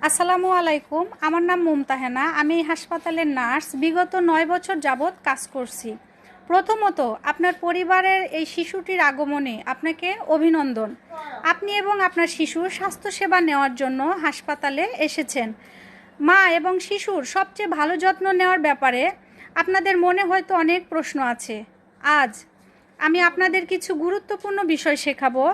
আসসালামু আলাইকুম। আমার নাম মুমতাহেনা। আমি এই হাসপাতালের নার্স। বিগত ৯ বছর যাবৎ কাজ করছি। প্রথমত, আপনার পরিবারের এই শিশুটির আগমনে আপনাকে অভিনন্দন। আপনি এবং আপনার শিশুর স্বাস্থ্যসেবা নেওয়ার জন্য হাসপাতালে এসেছেন। মা এবং শিশুর সবচেয়ে ভালো যত্ন নেওয়ার ব্যাপারে আপনাদের মনে হয়তো অনেক প্রশ্ন আছে। আজ আমি আপনাদের কিছু গুরুত্বপূর্ণ বিষয় শেখাবো,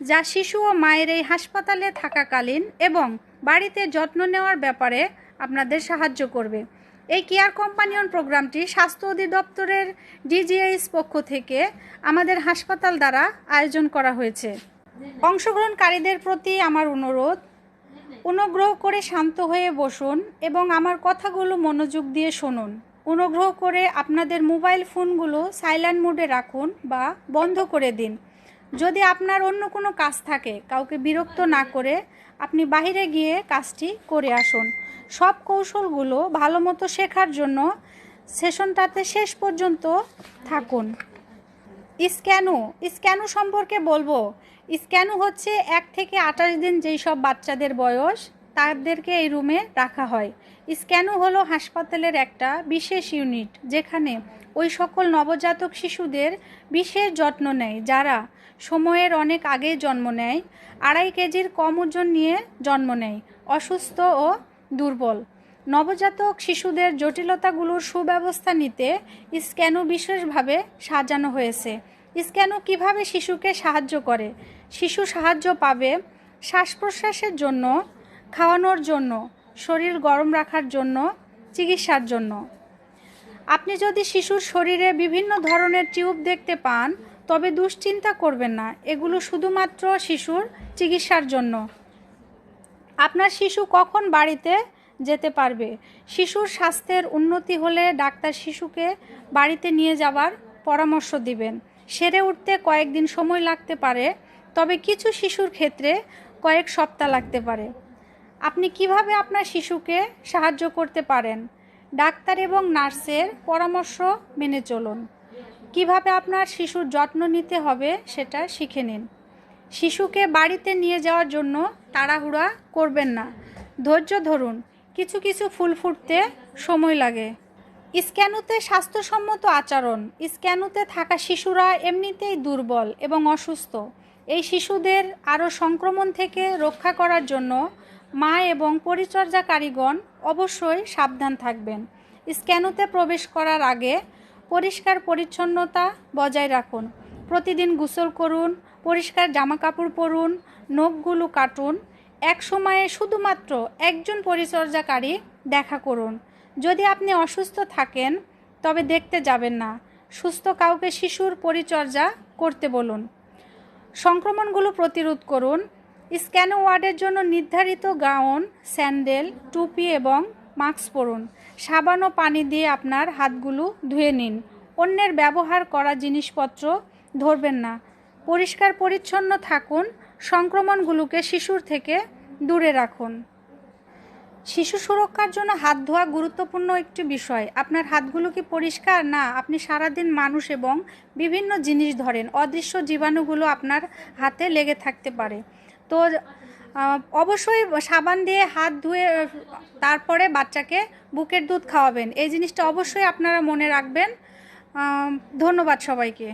যা শিশু ও মায়ের এই হাসপাতালে থাকাকালীন এবং বাড়িতে যত্ন নেওয়ার ব্যাপারে আপনাদের সাহায্য করবে। এই কেয়ার কম্পানিয়ন প্রোগ্রামটি স্বাস্থ্য অধিদপ্তরের ডিজিএইচ পক্ষ থেকে আমাদের হাসপাতাল দ্বারা আয়োজন করা হয়েছে। অংশগ্রহণকারীদের প্রতি আমার অনুগ্রহ করে শান্ত হয়ে বসুন এবং আমার কথাগুলো মনোযোগ দিয়ে শুনুন। অনুগ্রহ করে আপনাদের মোবাইল ফোনগুলো সাইলেন্ট মোডে রাখুন বা বন্ধ করে দিন। যদি আপনার অন্য কোনো কাজ থাকে, কাউকে বিরক্ত না করে আপনি বাইরে গিয়ে কাজটি করে আসুন। সব কৌশলগুলো ভালো মতো শেখার জন্য সেশনটাতে শেষ পর্যন্ত থাকুন। স্ক্যানু সম্পর্কে বলবো। স্ক্যানু হচ্ছে 1 থেকে 28 দিন যেই সব বাচ্চাদের বয়স, তাদেরকে এই রুমে রাখা হয়। স্ক্যানু হলো হাসপাতালের একটা বিশেষ ইউনিট, যেখানে ওই সকল নবজাতক শিশুদের বিশেষ যত্ন নেয় যারা সময়ের অনেক আগে জন্ম নেয়, 2.5 কেজির কম ওজন নিয়ে জন্ম নেয়, অসুস্থ ও দুর্বল। নবজাতক শিশুদের জটিলতাগুলোর সুব্যবস্থা নিতে স্ক্যানু বিশেষভাবে সাজানো হয়েছে। স্ক্যানু কিভাবে শিশুকে সাহায্য করে? শিশু সাহায্য পাবে শ্বাস প্রশ্বাসের জন্য, খাওয়ানোর জন্য, শরীর গরম রাখার জন্য, চিকিৎসার জন্য। আপনি যদি শিশুর শরীরে বিভিন্ন ধরনের টিউব দেখতে পান, তবে দুশ্চিন্তা করবেন না, এগুলো শুধুমাত্র শিশুর চিকিৎসার জন্য। আপনার শিশু কখন বাড়িতে যেতে পারবে? শিশুর স্বাস্থ্যের উন্নতি হলে ডাক্তার শিশুকে বাড়িতে নিয়ে যাওয়ার পরামর্শ দিবেন। সেরে উঠতে কয়েকদিন সময় লাগতে পারে, তবে কিছু শিশুর ক্ষেত্রে কয়েক সপ্তাহ লাগতে পারে। আপনি কিভাবে আপনার শিশুকে সাহায্য করতে পারেন? ডাক্তার এবং নার্সের পরামর্শ মেনে চলুন। কিভাবে আপনার শিশুর যত্ন নিতে হবে সেটা শিখে নিন। শিশুকে বাড়িতে নিয়ে যাওয়ার জন্য তাড়াহুড়া করবেন না, ধৈর্য ধরুন। কিছু কিছু ফুল ফুটতে সময় লাগে। স্ক্যানুতে স্বাস্থ্যসম্মত আচরণ। স্ক্যানুতে থাকা শিশুরা এমনিতেই দুর্বল এবং অসুস্থ। এই শিশুদের আরও সংক্রমণ থেকে রক্ষা করার জন্য মা এবং পরিচর্যাকারীগণ অবশ্যই সাবধান থাকবেন। স্ক্যানুতে প্রবেশ করার আগে পরিষ্কার পরিচ্ছন্নতা বজায় রাখুন। প্রতিদিন গোসল করুন, পরিষ্কার জামাকাপড় পরুন, নখগুলো কাটুন। এক সময়ে শুধুমাত্র একজন পরিচর্যাকারী দেখা করুন। যদি আপনি অসুস্থ থাকেন, তবে দেখতে যাবেন না। সুস্থ কাউকে শিশুর পরিচর্যা করতে বলুন। সংক্রমণগুলো প্রতিরোধ করুন। স্ক্যান ওয়ার্ডের জন্য নির্ধারিত গাউন, স্যান্ডেল, টুপি এবং মাস্ক পরুন। সাবান ও পানি দিয়ে আপনার হাতগুলো ধুয়ে নিন। অন্যের ব্যবহার করা জিনিসপত্র ধরবেন না। পরিষ্কার পরিচ্ছন্ন থাকুন। সংক্রমণগুলোকে শিশুর থেকে দূরে রাখুন। শিশু সুরক্ষার জন্য হাত ধোয়া গুরুত্বপূর্ণ একটি বিষয়। আপনার হাতগুলো কি পরিষ্কার? না, আপনি সারাদিন মানুষ এবং বিভিন্ন জিনিস ধরেন, অদৃশ্য জীবাণুগুলো আপনার হাতে লেগে থাকতে পারে। তো অবশ্যই সাবান দিয়ে হাত ধুয়ে তারপরে বাচ্চাকে বুকের দুধ খাওয়াবেন। এই জিনিসটা অবশ্যই আপনারা মনে রাখবেন। ধন্যবাদ সবাইকে।